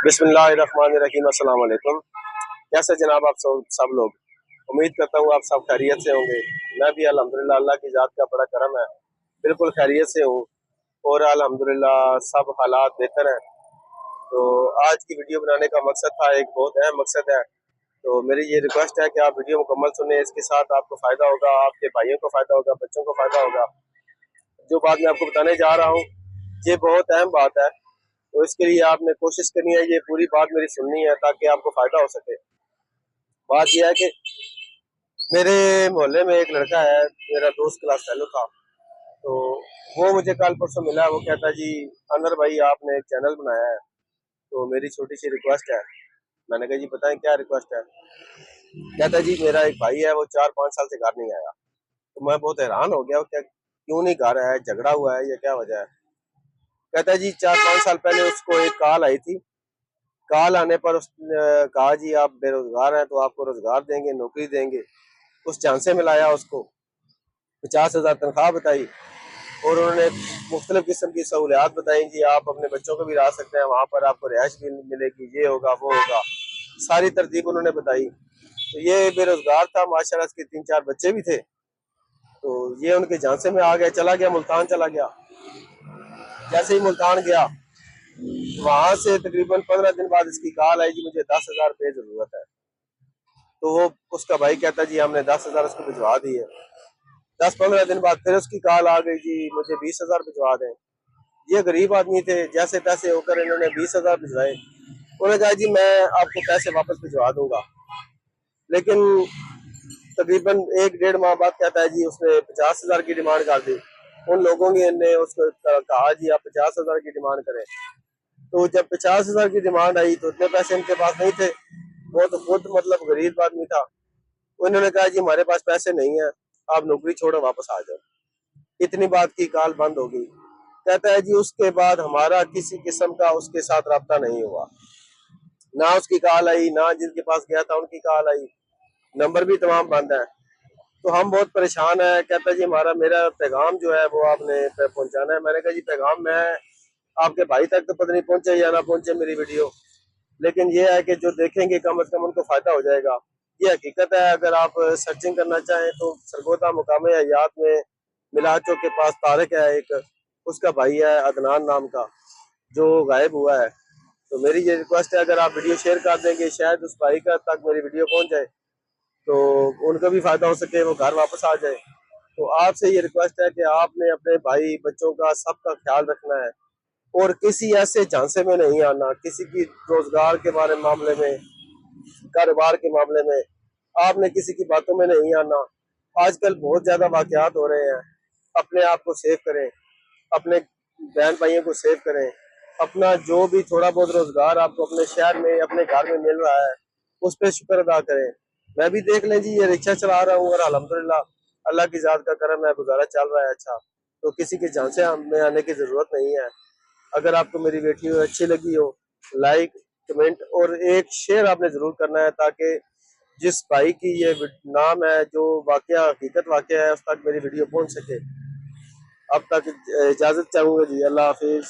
बिस्मिल्लाहिर्रहमानिर्रहीम। अस्सलाम वालेकुम। कैसे जनाब आप सब लोग, उम्मीद करता हूँ आप सब खैरियत से होंगे। मैं भी अल्हम्दुलिल्लाह, अल्लाह की ज़ात का बड़ा करम है, बिल्कुल खैरियत से हूँ और अल्हम्दुलिल्लाह सब हालात बेहतर हैं। तो आज की वीडियो बनाने का मकसद था, एक बहुत अहम मकसद है। तो मेरी ये रिक्वेस्ट है कि आप वीडियो मुकम्मल सुने, इसके साथ आपको फ़ायदा होगा, आपके भाइयों को फ़ायदा होगा, बच्चों को फ़ायदा होगा। जो बात मैं आपको बताने जा रहा हूँ ये बहुत अहम बात है, तो इसके लिए आपने कोशिश करनी है, ये पूरी बात मेरी सुननी है ताकि आपको फ़ायदा हो सके। बात यह है कि मेरे मोहल्ले में एक लड़का है, मेरा दोस्त क्लास फेलो था। तो वो मुझे कल परसों मिला, वो कहता जी अनवर भाई आपने एक चैनल बनाया है, तो मेरी छोटी सी रिक्वेस्ट है। मैंने कहा जी बताएं क्या रिक्वेस्ट है। कहता जी मेरा एक भाई है, वो 4-5 साल से घर नहीं आया। तो मैं बहुत हैरान हो गया, क्या क्यों नहीं घर आया, झगड़ा हुआ है या क्या वजह है। कहता जी 4-5 साल पहले उसको एक कॉल आई थी। कॉल आने पर उसने कहा जी आप बेरोजगार हैं तो आपको रोजगार देंगे, नौकरी देंगे। उस झांसे में लाया उसको, 50,000 तनख्वाह बताई और उन्होंने मुख्तलिफ किस्म की सहूलियात बताई जी आप अपने बच्चों को भी ला सकते हैं, वहाँ पर आपको रिहाइश भी मिलेगी, ये होगा वो होगा। सारी तरतीब उन्होंने बताई। तो ये बेरोजगार था, माशाल्लाह इसके 3-4 बच्चे भी थे। तो ये उनके झांसे में आ गया, चला गया मुल्तान चला गया। जैसे ही मुल्तान गया, वहां से तकरीबन 15 दिन बाद इसकी कॉल आई जी मुझे 10,000 रुपये जरूरत है। तो वो उसका भाई कहता जी हमने 10,000 उसको भिजवा दिए। 10-15 दिन बाद फिर उसकी कॉल आ गई जी मुझे 20,000 भिजवा दें। ये गरीब आदमी थे, जैसे तैसे होकर इन्होंने 20,000 भिजवाए। उन्होंने कहा जी मैं आपको पैसे वापस भिजवा दूंगा। लेकिन तकरीबन 1-1.5 माह बाद कहता है जी उसने 50,000 की डिमांड कर दी। उन लोगों ने उसको कहा जी आप 50,000 की डिमांड करें। तो जब 50,000 की डिमांड आई तो इतने पैसे इनके पास नहीं थे। वो तो खुद मतलब गरीब आदमी था। उन्होंने कहा जी हमारे पास पैसे नहीं है, आप नौकरी छोड़ो वापस आ जाओ। इतनी बात की कॉल बंद हो गई। कहता है जी उसके बाद हमारा किसी किस्म का उसके साथ रब्ता नहीं हुआ, ना उसकी कॉल आई, ना जिनके पास गया था उनकी कॉल आई, नंबर भी तमाम बंद है। तो हम बहुत परेशान है। कहता है जी हमारा मेरा पैगाम जो है वो आपने पहुंचाना है। मैंने कहा जी पैगाम मैं आपके भाई तक तो पता नहीं पहुंचे या ना पहुंचे मेरी वीडियो, लेकिन ये है कि जो देखेंगे कम अज कम उनको फायदा हो जाएगा। ये हकीकत है। अगर आप सर्चिंग करना चाहें तो सरगोदा मुकाम हयात में मिलाद चौक के पास तारिक है एक, उसका भाई है अदनान नाम का, जो गायब हुआ है। तो मेरी ये रिक्वेस्ट है अगर आप वीडियो शेयर कर देंगे शायद उस भाई का तक मेरी वीडियो पहुंच जाए, तो उनको भी फायदा हो सके, वो घर वापस आ जाए। तो आपसे ये रिक्वेस्ट है कि आपने अपने भाई बच्चों का सबका ख्याल रखना है और किसी ऐसे झांसे में नहीं आना, किसी की रोजगार के बारे मामले में, कारोबार के मामले में आपने किसी की बातों में नहीं आना। आजकल बहुत ज्यादा वाकयात हो रहे हैं। अपने आप को सेव करें, अपने बहन भाइयों को सेव करें। अपना जो भी थोड़ा बहुत रोजगार आपको अपने शहर में अपने घर में मिल रहा है उस पर शुक्र अदा करें। मैं भी देख लें जी, ये रिक्शा चला रहा हूँ और अल्हम्दुलिल्लाह अल्लाह की जात का करम है, गुजारा चल रहा है अच्छा। तो किसी के झांसे में आने की जरूरत नहीं है। अगर आपको मेरी वीडियो अच्छी लगी हो, लाइक कमेंट और एक शेयर आपने जरूर करना है, ताकि जिस भाई की ये नाम है, जो वाकया हकीकत वाकया है, उस तक मेरी वीडियो पहुंच सके। अब तक इजाजत चाहूंगा जी, अल्लाह हाफिज।